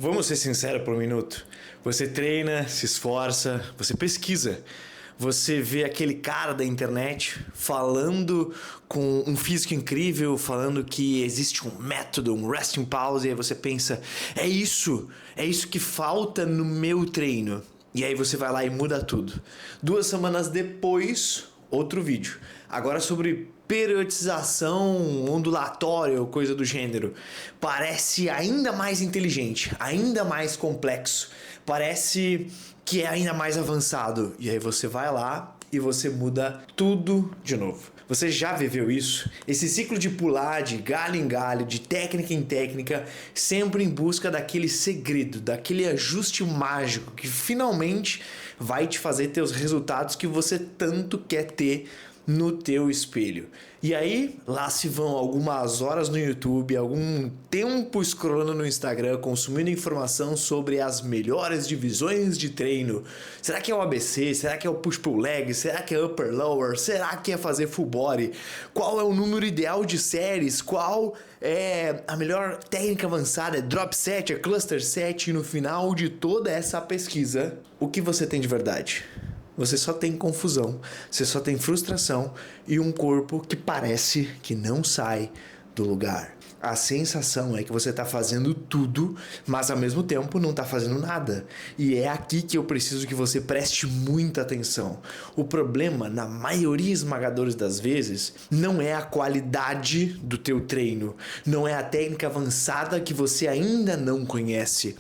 Vamos ser sinceros por um minuto. Você treina, se esforça, você pesquisa. Você vê aquele cara da internet falando com um físico incrível, falando que existe um método, um resting pause, e aí você pensa, é isso que falta no meu treino. E aí você vai lá e muda tudo. 2 semanas depois, outro vídeo. Agora sobre periodização ondulatória ou coisa do gênero. Parece ainda mais inteligente, ainda mais complexo. Parece que é ainda mais avançado. E aí você vai lá e você muda tudo de novo. Você já viveu isso? Esse ciclo de pular de galho em galho, de técnica em técnica, sempre em busca daquele segredo, daquele ajuste mágico que finalmente vai te fazer ter os resultados que você tanto quer ter no teu espelho. E aí, lá se vão algumas horas no YouTube, algum tempo scrollando no Instagram, consumindo informação sobre as melhores divisões de treino. Será que é o ABC? Será que é o push-pull leg? Será que é upper lower? Será que é fazer full body? Qual é o número ideal de séries? Qual é a melhor técnica avançada? É drop set? É cluster set? E no final de toda essa pesquisa, o que você tem de verdade? Você só tem confusão, você só tem frustração e um corpo que parece que não sai do lugar. A sensação é que você está fazendo tudo, mas ao mesmo tempo não está fazendo nada. E é aqui que eu preciso que você preste muita atenção. O problema, na maioria esmagadora das vezes, não é a qualidade do teu treino, não é a técnica avançada que você ainda não conhece.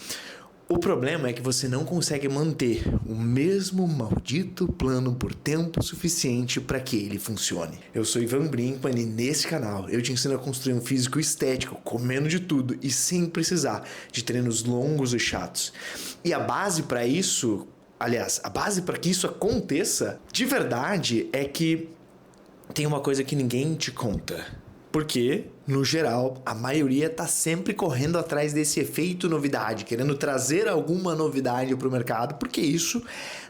O problema é que você não consegue manter o mesmo maldito plano por tempo suficiente para que ele funcione. Eu sou Ivan Brinkman e nesse canal eu te ensino a construir um físico estético, comendo de tudo e sem precisar de treinos longos e chatos. E a base para isso, aliás, a base para que isso aconteça de verdade é que tem uma coisa que ninguém te conta. Porque, no geral, a maioria está sempre correndo atrás desse efeito novidade, querendo trazer alguma novidade para o mercado, porque isso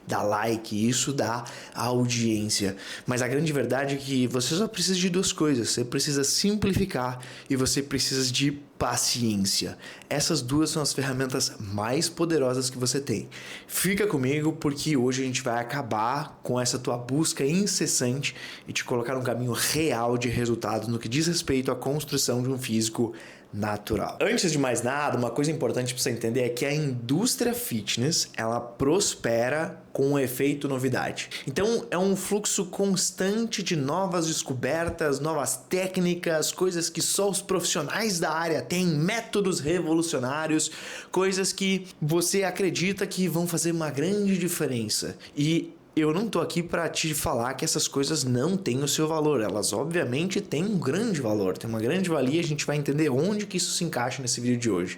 dá like, isso dá audiência. Mas a grande verdade é que você só precisa de 2 coisas. Você precisa simplificar e você precisa de paciência. Essas 2 são as ferramentas mais poderosas que você tem. Fica comigo porque hoje a gente vai acabar com essa tua busca incessante e te colocar num caminho real de resultados no que diz respeito à construção de um físico natural. Antes de mais nada, uma coisa importante para você entender é que a indústria fitness, ela prospera com o efeito novidade. Então, é um fluxo constante de novas descobertas, novas técnicas, coisas que só os profissionais da área têm, métodos revolucionários, coisas que você acredita que vão fazer uma grande diferença. E eu não tô aqui para te falar que essas coisas não têm o seu valor. Elas obviamente têm um grande valor, tem uma grande valia. A gente vai entender onde que isso se encaixa nesse vídeo de hoje.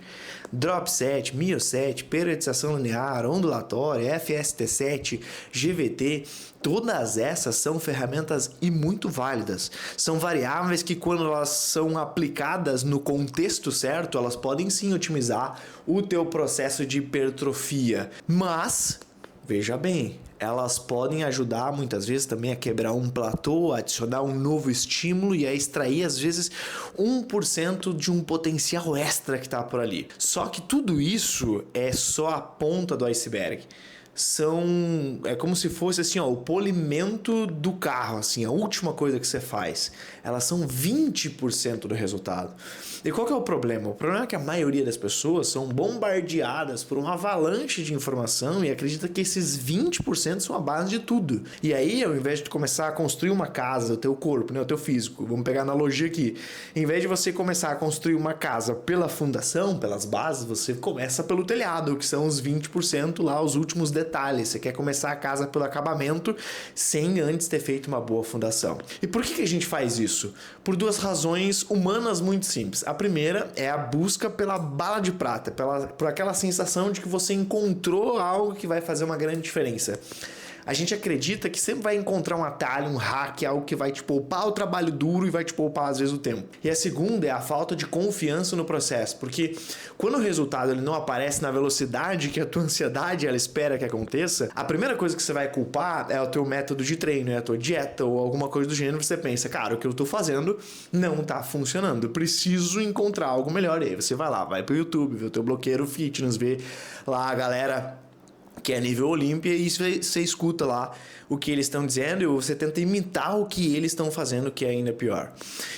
Drop set, myo set, periodização linear, ondulatória, FST7, GVT, todas essas são ferramentas e muito válidas. São variáveis que quando elas são aplicadas no contexto certo, elas podem sim otimizar o teu processo de hipertrofia. Mas, veja bem, elas podem ajudar muitas vezes também a quebrar um platô, a adicionar um novo estímulo e a extrair às vezes 1% de um potencial extra que está por ali. Só que tudo isso é só a ponta do iceberg. É como se fosse assim, ó, o polimento do carro, assim, a última coisa que você faz. Elas são 20% do resultado. E qual que é o problema? O problema é que a maioria das pessoas são bombardeadas por uma avalanche de informação e acredita que esses 20% são a base de tudo. E aí, ao invés de começar a construir uma casa, o teu corpo, né, o teu físico, vamos pegar a analogia aqui, em vez de você começar a construir uma casa pela fundação, pelas bases, você começa pelo telhado, que são os 20% lá, os últimos detalhes. Você quer começar a casa pelo acabamento sem antes ter feito uma boa fundação. E por que a gente faz isso? Por 2 razões humanas muito simples. A primeira é a busca pela bala de prata, por aquela sensação de que você encontrou algo que vai fazer uma grande diferença. A gente acredita que sempre vai encontrar um atalho, um hack, algo que vai te poupar o trabalho duro e vai te poupar às vezes o tempo. E a segunda é a falta de confiança no processo, porque quando o resultado ele não aparece na velocidade que a tua ansiedade ela espera que aconteça, a primeira coisa que você vai culpar é o teu método de treino, é a tua dieta ou alguma coisa do gênero. Você pensa, cara, o que eu tô fazendo não tá funcionando, eu preciso encontrar algo melhor. E aí você vai lá, vai pro YouTube, vê o teu bloqueiro fitness, vê lá a galera que é nível Olímpia, e você escuta lá o que eles estão dizendo e você tenta imitar o que eles estão fazendo, que é ainda pior.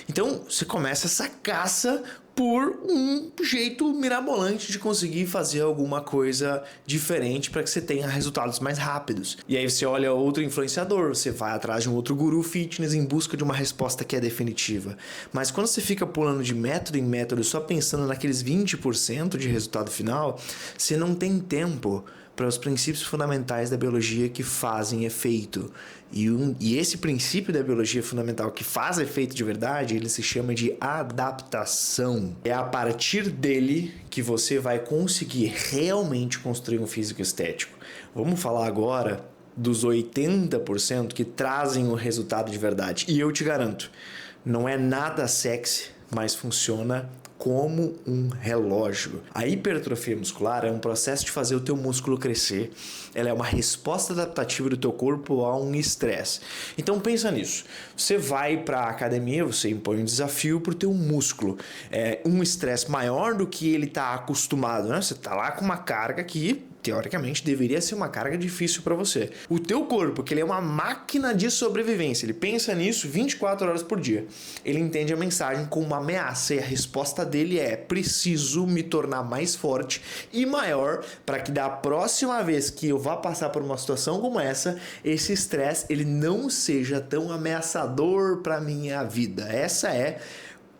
Então, você começa essa caça por um jeito mirabolante de conseguir fazer alguma coisa diferente para que você tenha resultados mais rápidos. E aí você olha outro influenciador, você vai atrás de um outro guru fitness em busca de uma resposta que é definitiva. Mas quando você fica pulando de método em método só pensando naqueles 20% de resultado final, você não tem tempo para os princípios fundamentais da biologia que fazem efeito. E esse princípio da biologia fundamental que faz efeito de verdade, ele se chama de adaptação. É a partir dele que você vai conseguir realmente construir um físico estético. Vamos falar agora dos 80% que trazem o resultado de verdade. E eu te garanto, não é nada sexy, mas funciona como um relógio. A hipertrofia muscular é um processo de fazer o teu músculo crescer. Ela é uma resposta adaptativa do teu corpo a um estresse. Então pensa nisso. Você vai para a academia, você impõe um desafio para o teu músculo. É um estresse maior do que ele está acostumado, né? Você está lá com uma carga que teoricamente deveria ser uma carga difícil para você. O teu corpo, que ele é uma máquina de sobrevivência, ele pensa nisso 24 horas por dia. Ele entende a mensagem como uma ameaça e a resposta dele é: preciso me tornar mais forte e maior para que da próxima vez que eu vá passar por uma situação como essa, esse estresse ele não seja tão ameaçador para minha vida. Essa é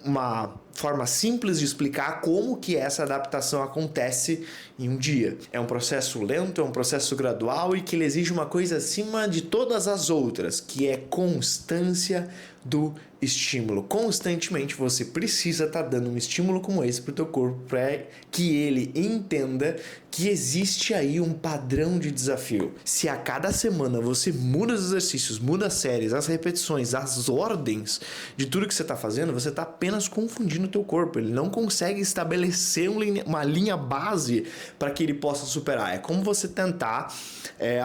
uma forma simples de explicar como que essa adaptação acontece em um dia. É um processo lento, é um processo gradual e que ele exige uma coisa acima de todas as outras, que é constância do estímulo. Constantemente você precisa estar dando um estímulo como esse para o teu corpo para que ele entenda que existe aí um padrão de desafio. Se a cada semana você muda os exercícios, muda as séries, as repetições, as ordens de tudo que você está fazendo, você está apenas confundindo o teu corpo. Ele não consegue estabelecer uma linha base para que ele possa superar. É como você tentar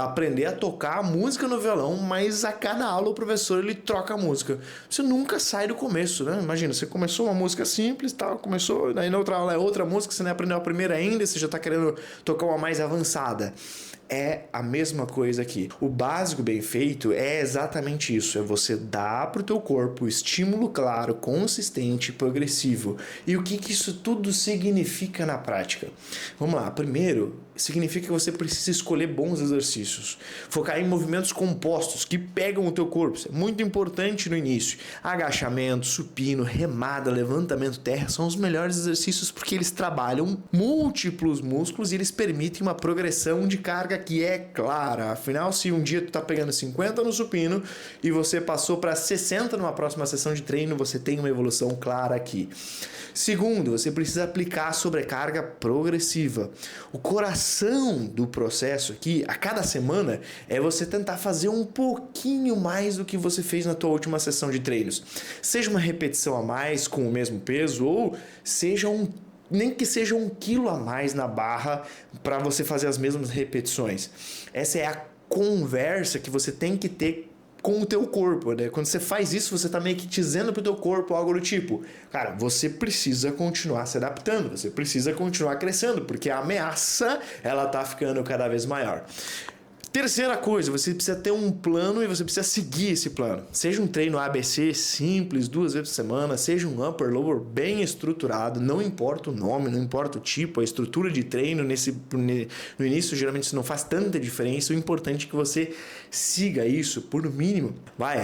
aprender a tocar a música no violão, mas a cada aula o professor ele troca a música. Você nunca sai do começo, né? Imagina, você começou uma música simples, tal, começou, daí na outra aula é outra música, você não aprendeu a primeira ainda, você já está querendo tocar uma mais avançada. É a mesma coisa aqui. O básico bem feito é exatamente isso. É você dar para o teu corpo estímulo claro, consistente e progressivo. E o que isso tudo significa na prática? Vamos lá. Primeiro, significa que você precisa escolher bons exercícios. Focar em movimentos compostos que pegam o teu corpo. Isso é muito importante no início. Agachamento, supino, remada, levantamento terra são os melhores exercícios porque eles trabalham múltiplos músculos e eles permitem uma progressão de carga que é clara. Afinal, se um dia tu tá pegando 50 no supino e você passou para 60 numa próxima sessão de treino, você tem uma evolução clara aqui. Segundo, você precisa aplicar a sobrecarga progressiva. O coração do processo aqui, a cada semana, é você tentar fazer um pouquinho mais do que você fez na tua última sessão de treinos. Seja uma repetição a mais com o mesmo peso ou seja nem que seja 1 quilo a mais na barra para você fazer as mesmas repetições. Essa é a conversa que você tem que ter com o teu corpo, né? Quando você faz isso, você tá meio que dizendo pro teu corpo algo do tipo: cara, você precisa continuar se adaptando, você precisa continuar crescendo, porque a ameaça, ela tá ficando cada vez maior. Terceira coisa, você precisa ter um plano e você precisa seguir esse plano. Seja um treino ABC simples, 2 vezes por semana, seja um upper lower bem estruturado, não importa o nome, não importa o tipo, a estrutura de treino no início geralmente isso não faz tanta diferença. O importante é que você siga isso por no mínimo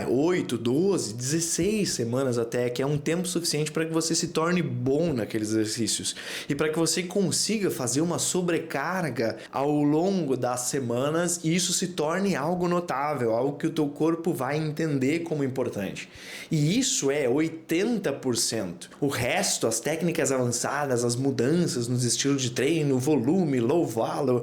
8, 12, 16 semanas até, que é um tempo suficiente para que você se torne bom naqueles exercícios e para que você consiga fazer uma sobrecarga ao longo das semanas e que isso se torne algo notável, algo que o teu corpo vai entender como importante. E isso é 80%. O resto, as técnicas avançadas, as mudanças nos estilos de treino, volume, low value,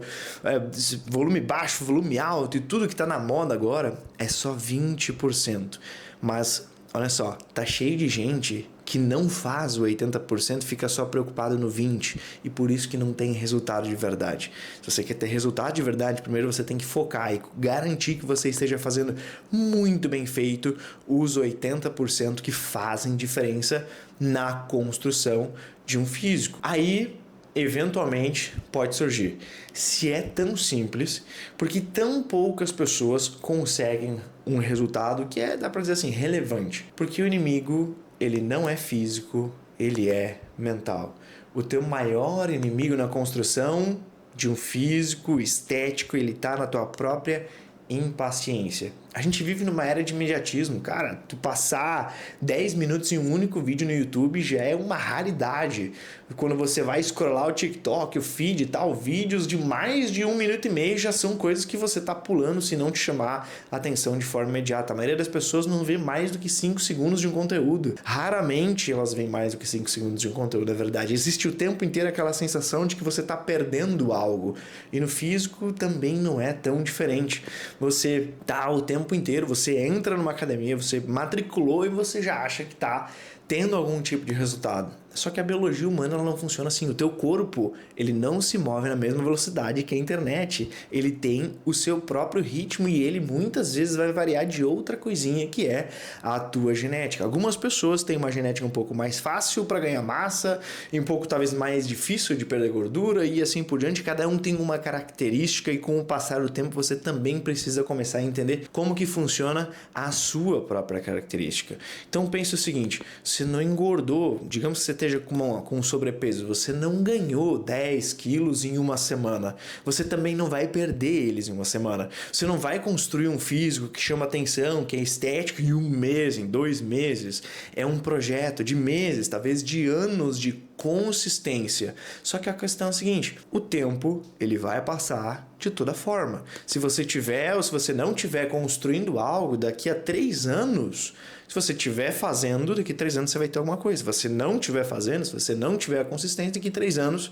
volume baixo, volume alto e tudo que está na moda agora é só 20%. Mas olha só, tá cheio de gente que não faz o 80%, fica só preocupado no 20% e por isso que não tem resultado de verdade. Se você quer ter resultado de verdade, primeiro você tem que focar e garantir que você esteja fazendo muito bem feito os 80% que fazem diferença na construção de um físico. Aí, eventualmente, pode surgir. Se é tão simples, porque tão poucas pessoas conseguem um resultado que dá pra dizer assim, relevante. Porque o inimigo, ele não é físico, ele é mental. O teu maior inimigo na construção de um físico estético, ele tá na tua própria impaciência. A gente vive numa era de imediatismo, cara. Tu passar 10 minutos em um único vídeo no YouTube já é uma raridade. Quando você vai scrollar o TikTok, o feed e tal, vídeos de mais de 1 minuto e meio já são coisas que você tá pulando se não te chamar a atenção de forma imediata. A maioria das pessoas não vê mais do que 5 segundos de um conteúdo. Raramente elas veem mais do que 5 segundos de um conteúdo, é verdade. Existe o tempo inteiro aquela sensação de que você tá perdendo algo. E no físico também não é tão diferente. Você tá o tempo inteiro, você entra numa academia, você matriculou e você já acha que tá tendo algum tipo de resultado. Só que a biologia humana ela não funciona assim. O teu corpo, ele não se move na mesma velocidade que a internet. Ele tem o seu próprio ritmo e ele muitas vezes vai variar de outra coisinha que é a tua genética. Algumas pessoas têm uma genética um pouco mais fácil para ganhar massa e um pouco talvez mais difícil de perder gordura e assim por diante. Cada um tem uma característica e com o passar do tempo você também precisa começar a entender como que funciona a sua própria característica. Então pense o seguinte, você não engordou, digamos que você esteja com sobrepeso, você não ganhou 10 quilos em uma semana, você também não vai perder eles em uma semana. Você não vai construir um físico que chama atenção, que é estético em 1 mês, em 2 meses. É um projeto de meses, talvez de anos de consistência. Só que a questão é a seguinte, o tempo ele vai passar de toda forma. Se você tiver ou se você não tiver construindo algo daqui a 3 anos, se você estiver fazendo, daqui a 3 anos você vai ter alguma coisa. Se você não estiver fazendo, se você não tiver a consistência, daqui a 3 anos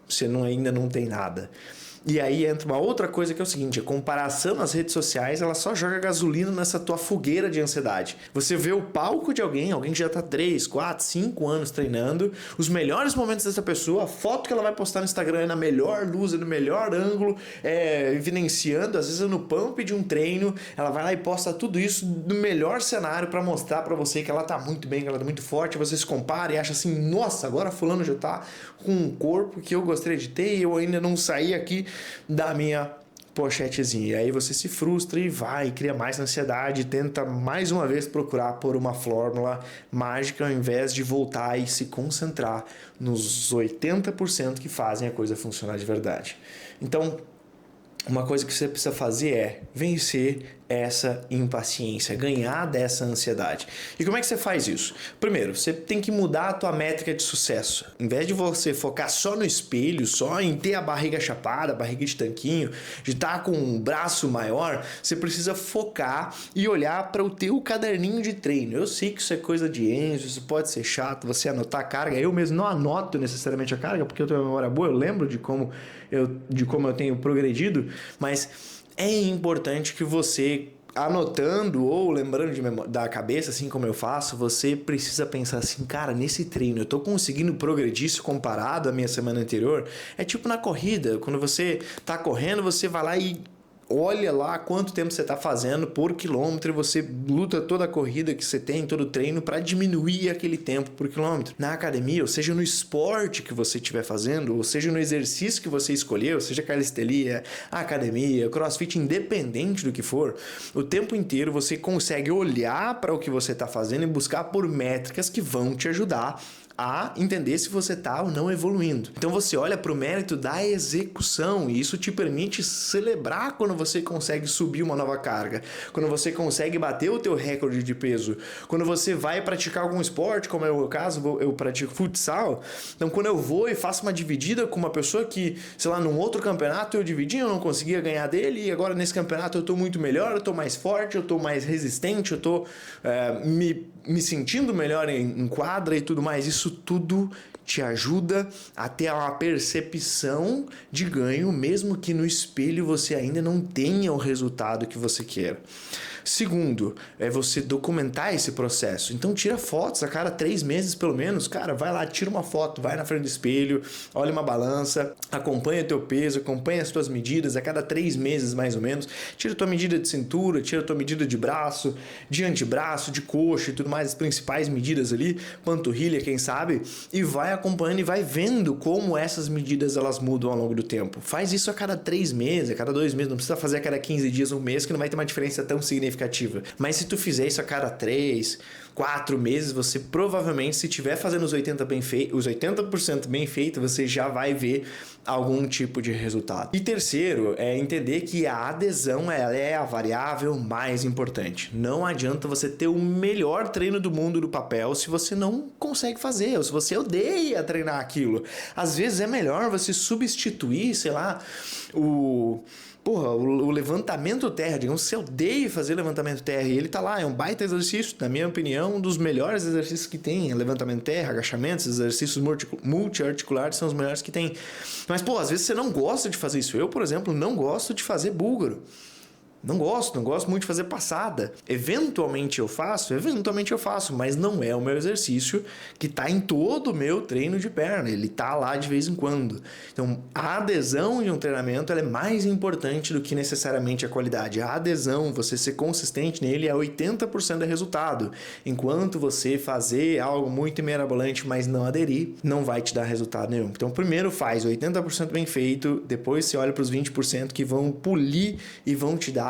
você ainda não tem nada. E aí entra uma outra coisa que é o seguinte, a comparação nas redes sociais, ela só joga gasolina nessa tua fogueira de ansiedade. Você vê o palco de alguém que já está 3, 4, 5 anos treinando, os melhores momentos dessa pessoa, a foto que ela vai postar no Instagram é na melhor luz, é no melhor ângulo, evidenciando, às vezes é no pump de um treino, ela vai lá e posta tudo isso no melhor cenário para mostrar para você que ela tá muito bem, que ela tá muito forte, você se compara e acha assim, nossa, agora fulano já tá com um corpo que eu gostaria de ter e eu ainda não saí aqui da minha pochetezinha. E aí você se frustra e vai, cria mais ansiedade, tenta mais uma vez procurar por uma fórmula mágica ao invés de voltar e se concentrar nos 80% que fazem a coisa funcionar de verdade. Então, uma coisa que você precisa fazer é vencer essa impaciência, ganhar dessa ansiedade. E como é que você faz isso? Primeiro, você tem que mudar a tua métrica de sucesso. Em vez de você focar só no espelho, só em ter a barriga chapada, a barriga de tanquinho, de estar com um braço maior, você precisa focar e olhar para o teu caderninho de treino. Eu sei que isso é coisa de Enzo, isso pode ser chato, você anotar a carga. Eu mesmo não anoto necessariamente a carga, porque eu tenho uma memória boa, eu lembro de como eu tenho progredido, mas é importante que você, anotando ou lembrando da cabeça, assim como eu faço, você precisa pensar assim, cara, nesse treino eu tô conseguindo progredir se comparado à minha semana anterior? É tipo na corrida, quando você tá correndo, você vai lá e olha lá quanto tempo você está fazendo por quilômetro e você luta toda a corrida que você tem, todo o treino para diminuir aquele tempo por quilômetro. Na academia, ou seja, no esporte que você estiver fazendo, ou seja, no exercício que você escolheu, seja calistenia, academia, crossfit, independente do que for, o tempo inteiro você consegue olhar para o que você está fazendo e buscar por métricas que vão te ajudar a entender se você está ou não evoluindo. Então você olha para o mérito da execução e isso te permite celebrar quando você consegue subir uma nova carga, quando você consegue bater o teu recorde de peso, quando você vai praticar algum esporte, como é o meu caso, eu pratico futsal. Então quando eu vou e faço uma dividida com uma pessoa que, sei lá, num outro campeonato eu dividi, eu não conseguia ganhar dele e agora nesse campeonato eu tô muito melhor, eu tô mais forte, eu tô mais resistente, eu tô me sentindo melhor em quadra e tudo mais. Isso tudo te ajuda a ter uma percepção de ganho, mesmo que no espelho você ainda não tenha o resultado que você quer. Segundo, é você documentar esse processo. Então tira fotos a cada 3 meses pelo menos. Cara, vai lá, tira uma foto, vai na frente do espelho, olha uma balança, acompanha o teu peso, acompanha as tuas medidas a cada 3 meses mais ou menos. Tira a tua medida de cintura, tira a tua medida de braço, de antebraço, de coxa e tudo mais, as principais medidas ali, panturrilha, quem sabe, e vai acompanhando e vai vendo como essas medidas elas mudam ao longo do tempo. Faz isso a cada 3 meses, a cada 2 meses, não precisa fazer a cada 15 dias, um mês, que não vai ter uma diferença tão significativa. Mas se tu fizer isso a cada 3, 4 meses, você provavelmente, se estiver fazendo os 80% bem feito, você já vai ver algum tipo de resultado. E terceiro, é entender que a adesão ela é a variável mais importante. Não adianta você ter o melhor treino do mundo no papel se você não consegue fazer, ou se você odeia treinar aquilo. Às vezes é melhor você substituir, sei lá, o levantamento terra, digamos, você odeia fazer levantamento terra e ele tá lá, é um baita exercício, na minha opinião, um dos melhores exercícios que tem, levantamento terra, agachamentos, exercícios multiarticulares são os melhores que tem. Mas, às vezes você não gosta de fazer isso. Eu, por exemplo, não gosto de fazer búlgaro. Não gosto muito de fazer passada. Eventualmente eu faço, mas não é o meu exercício que está em todo o meu treino de perna, ele está lá de vez em quando. Então, a adesão de um treinamento ela é mais importante do que necessariamente a qualidade. A adesão, você ser consistente nele é 80% do resultado, enquanto você fazer algo muito mirabolante, mas não aderir, não vai te dar resultado nenhum. Então, primeiro faz 80% bem feito, depois você olha para os 20% que vão polir e vão te dar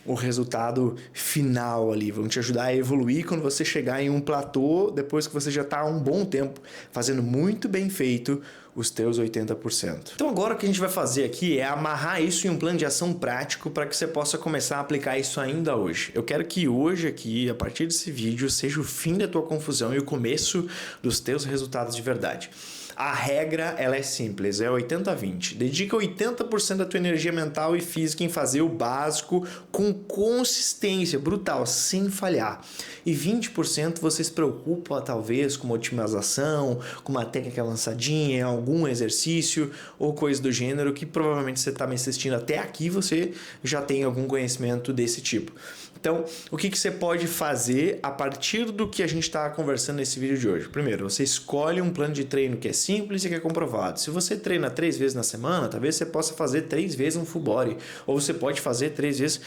o resultado final ali, vão te ajudar a evoluir quando você chegar em um platô, depois que você já está há um bom tempo fazendo muito bem feito os teus 80%. Então agora o que a gente vai fazer aqui é amarrar isso em um plano de ação prático para que você possa começar a aplicar isso ainda hoje. Eu quero que hoje aqui, a partir desse vídeo, seja o fim da tua confusão e o começo dos teus resultados de verdade. A regra, ela é simples, é 80-20. Dedica 80% da tua energia mental e física em fazer o básico com consistência brutal, sem falhar. E 20% você se preocupa, talvez, com uma otimização, com uma técnica avançadinha, algum exercício ou coisa do gênero que provavelmente você está me assistindo até aqui, você já tem algum conhecimento desse tipo. Então, o que você pode fazer a partir do que a gente está conversando nesse vídeo de hoje? Primeiro, você escolhe um plano de treino que é simples e que é comprovado. Se você treina 3 vezes na semana, talvez você possa fazer 3 vezes um full body. Ou você pode fazer 3 vezes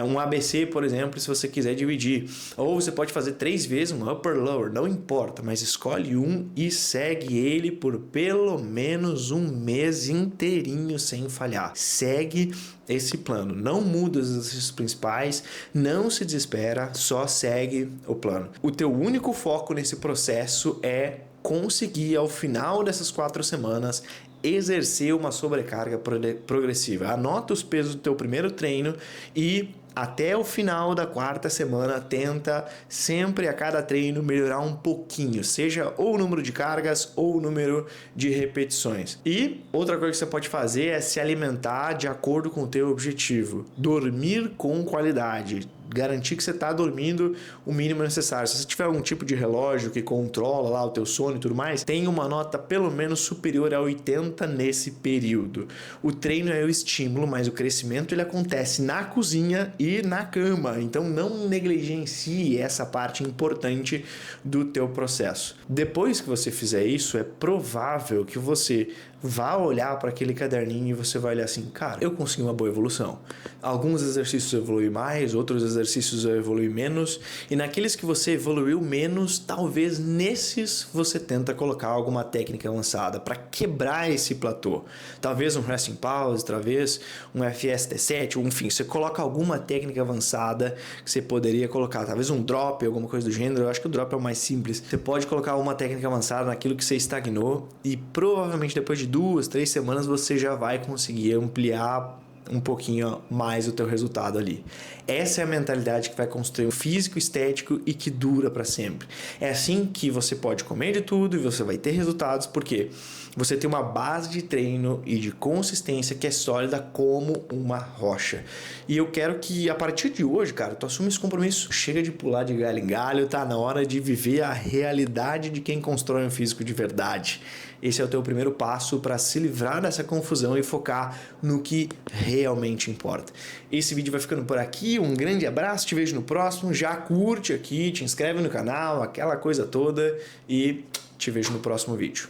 um ABC, por exemplo, se você quiser dividir. Ou você pode fazer 3 vezes um upper lower, não importa. Mas escolhe um e segue ele por pelo menos um mês inteirinho sem falhar. Segue esse plano, não muda os exercícios principais, não se desespera, só segue o plano. O teu único foco nesse processo é conseguir ao final dessas 4 semanas exercer uma sobrecarga progressiva. Anota os pesos do teu primeiro treino e até o final da 4ª semana, tenta sempre a cada treino melhorar um pouquinho, seja ou o número de cargas ou o número de repetições. E outra coisa que você pode fazer é se alimentar de acordo com o teu objetivo. Dormir com qualidade. Garantir que você está dormindo o mínimo necessário. Se você tiver algum tipo de relógio que controla lá o teu sono e tudo mais, tem uma nota pelo menos superior a 80 nesse período. O treino é o estímulo, mas o crescimento ele acontece na cozinha e na cama. Então não negligencie essa parte importante do teu processo. Depois que você fizer isso, é provável que você vá olhar para aquele caderninho e você vai olhar assim, cara, eu consegui uma boa evolução. Alguns exercícios eu evolui mais, outros exercícios eu evolui menos, e naqueles que você evoluiu menos, talvez nesses você tenta colocar alguma técnica avançada para quebrar esse platô. Talvez um resting pause, talvez um FST7, enfim, você coloca alguma técnica avançada que você poderia colocar, talvez um drop, alguma coisa do gênero. Eu acho que o drop é o mais simples. Você pode colocar uma técnica avançada naquilo que você estagnou e provavelmente depois de 2, 3 semanas você já vai conseguir ampliar um pouquinho mais o teu resultado ali. Essa é a mentalidade que vai construir um físico estético e que dura para sempre. É assim que você pode comer de tudo e você vai ter resultados, porque você tem uma base de treino e de consistência que é sólida como uma rocha. E eu quero que a partir de hoje, cara, tu assuma esse compromisso. Chega de pular de galho em galho, tá na hora de viver a realidade de quem constrói um físico de verdade. Esse é o teu primeiro passo para se livrar dessa confusão e focar no que realmente importa. Esse vídeo vai ficando por aqui, um grande abraço, te vejo no próximo, já curte aqui, te inscreve no canal, aquela coisa toda e te vejo no próximo vídeo.